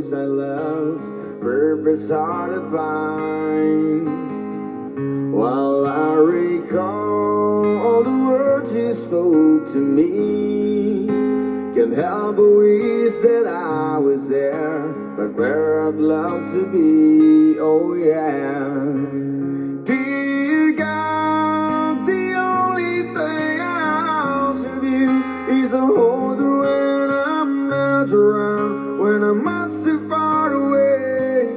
those I love, purpose hard to find. While I recall all the words you spoke to me, can't help but wish that I was there, but where I'd love to be, oh yeah. Dear God, the only thing I ask of you is a hold when I'm not around, when I'm not so far away.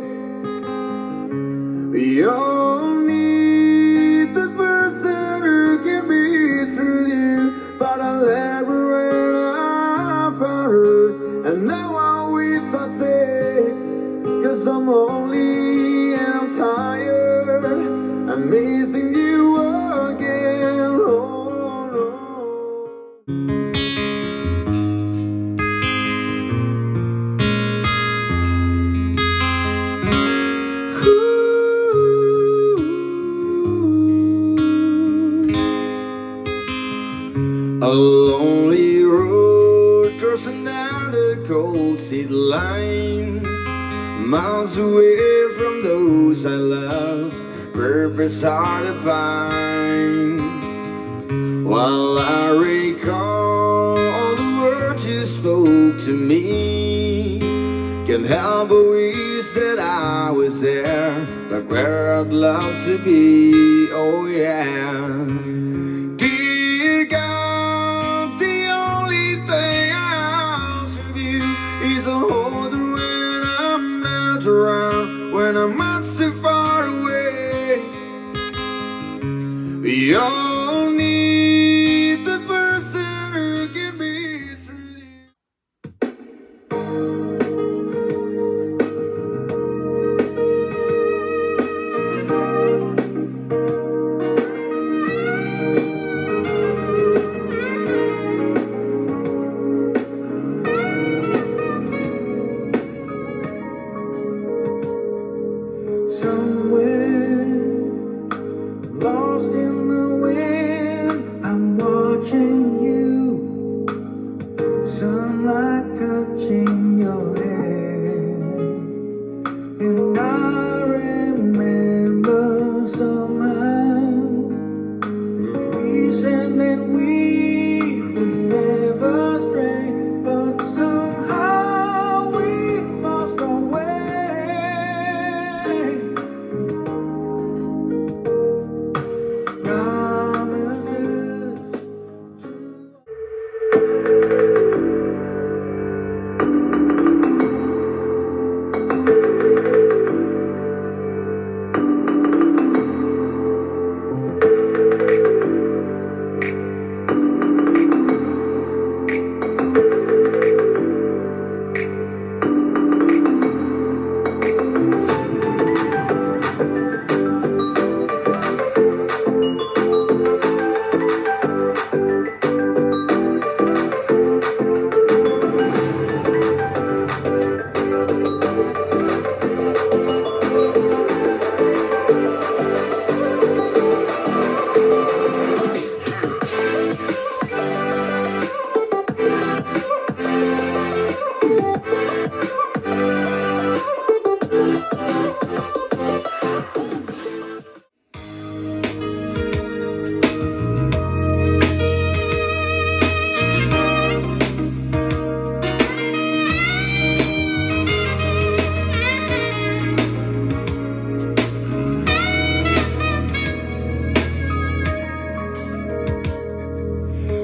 We all need the person who can be true to you, but I left her when I found her, and now I wish I say, 'cause I'm lonely and I'm tired, I'm missing you again, oh no. A lonely road crossing down the cold city line, miles away from those I love, purpose hard to find. While I recall all the words you spoke to me, can't help but wish that I was there, but where I'd love to be, oh yeah. Dear God, the only thing I ask of you is a hold when I'm not around, when I'm not so far away. We all need the person who can be true. Somewhere lost in the wind, I'm watching you, sunlight touching your hair, and I remember somehow reason that we would never stray, but somehow we lost our way.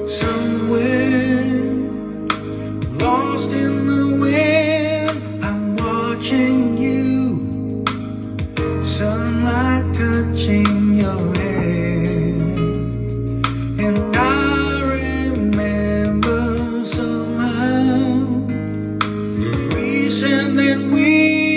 Somewhere lost in the wind, I'm watching you, sunlight touching your hair, and I remember somehow reason that we